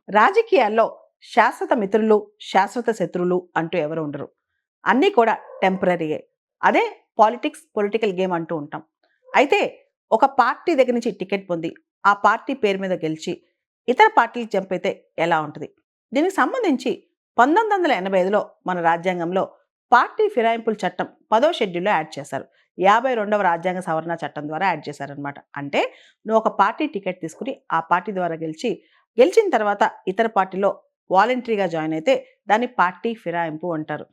రాజకీయాల్లో శాశ్వత మిత్రులు, శాశ్వత శత్రువులు అంటూ ఎవరు ఉండరు. అన్నీ కూడా టెంపరరీయే. అదే పాలిటిక్స్, పొలిటికల్ గేమ్ అంటూ ఉంటాం. అయితే ఒక పార్టీ దగ్గర నుంచి టికెట్ పొంది, ఆ పార్టీ పేరు మీద గెలిచి, ఇతర పార్టీలకి జంప్ అయితే ఎలా ఉంటది? దీనికి సంబంధించి 1985లో మన రాజ్యాంగంలో పార్టీ ఫిరాయింపుల చట్టం 10వ షెడ్యూల్‌లో యాడ్ చేశారు. 52వ రాజ్యాంగ సవరణ చట్టం ద్వారా యాడ్ చేశారనమాట. అంటే నువ్వు ఒక పార్టీ టికెట్ తీసుకొని, ఆ పార్టీ ద్వారా గెలిచిన తర్వాత ఇతర పార్టీలో వాలంటరీగా జాయిన్ అయితే దాన్ని పార్టీ ఫిరాయింపు అంటారు.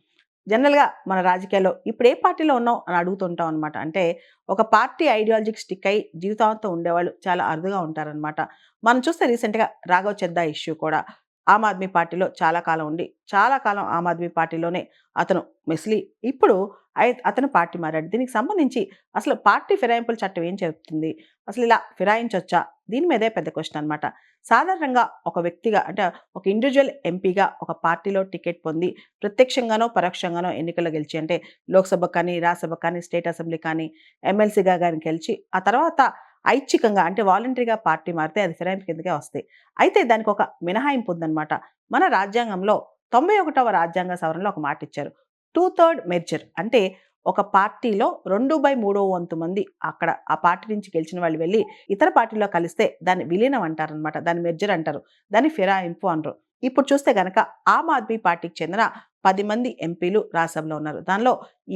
జనరల్‌గా మన రాజకీయాల్లో ఇప్పుడు ఏ పార్టీలో ఉన్నావు అని అడుగుతుంటాం అనమాట. అంటే ఒక పార్టీ ఐడియాలజీకి స్టిక్ అయ్యి జీవితాంతం ఉండేవాళ్ళు చాలా అరుదుగా ఉంటారనమాట. మనం చూస్తే రీసెంట్‌గా రాఘవ్ చద్దా ఇష్యూ కూడా ఆమ్ ఆద్మీ పార్టీలో చాలా కాలం ఉండి, చాలా కాలం ఆమ్ ఆద్మీ పార్టీలోనే అతను మెసిలి ఇప్పుడు అతను పార్టీ మారాడు. దీనికి సంబంధించి అసలు పార్టీ ఫిరాయింపుల చట్టం ఏం చెప్తుంది? అసలు ఇలా ఫిరాయించొచ్చా? దీని మీదే పెద్ద క్వెషన్ అనమాట. సాధారణంగా ఒక వ్యక్తిగా అంటే ఒక ఇండివిడ్యువల్ ఎంపీగా ఒక పార్టీలో టికెట్ పొంది ప్రత్యక్షంగానో, పరోక్షంగానో ఎన్నికల్లో గెలిచి అంటే లోక్‌సభకు కానీ, రాజ్యసభకు కానీ, స్టేట్ అసెంబ్లీ కానీ, ఎమ్మెల్సీగా గాని గెలిచి ఆ తర్వాత ఐచ్ఛికంగా అంటే వాలంటరీగా పార్టీ మారితే అది ఫిరాయింపు కిందకే వస్తాయి. అయితే దానికొక మినహాయింపు ఉందనమాట. మన రాజ్యాంగంలో 91వ రాజ్యాంగ సవరణలో ఒక మాటిచ్చారు. 2/3 మెర్జర్ అంటే ఒక పార్టీలో 2/3 వంతు మంది అక్కడ ఆ పార్టీ నుంచి గెలిచిన వాళ్ళు వెళ్లి ఇతర పార్టీలో కలిస్తే దాన్ని విలీనం అంటారనమాట. దాన్ని మెర్జర్ అంటారు. దాన్ని ఫిరాయింపు అనరు. ఇప్పుడు చూస్తే గనక ఆమ్ ఆద్మీ పార్టీకి చెందిన 10 మంది ఎంపీలు రాజ్యసభలో ఉన్నారు. దానిలో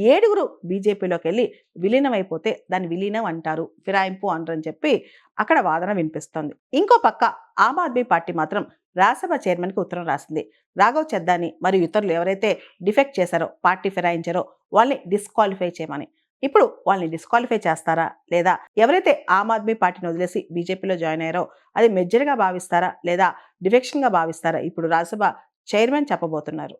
7గురు బీజేపీలోకెళ్ళి విలీనమైపోతే దాన్ని విలీనం అంటారు. ఫిరాయింపు అనరని చెప్పి అక్కడ వాదన వినిపిస్తోంది. ఇంకో పక్క ఆమ్ ఆద్మీ పార్టీ మాత్రం రాజ్యసభ చైర్మన్‌కి ఉత్తరం రాసింది. రాఘవ్ చద్దాని మరియు ఇతరులు ఎవరైతే డిఫెక్ట్ చేశారో, పార్టీ ఫిరాయించారో వాళ్ళని డిస్‌క్వాలిఫై చేయమని. ఇప్పుడు వాళ్ళని డిస్‌క్వాలిఫై చేస్తారా? లేదా ఎవరైతే ఆమ్ ఆద్మీ పార్టీని వదిలేసి బీజేపీలో జాయిన్ అయ్యారో అది మెర్జర్‌గా భావిస్తారా? లేదా డిఫెక్షన్‌గా భావిస్తారా? ఇప్పుడు రాజ్యసభ చైర్మన్ చెప్పబోతున్నారు.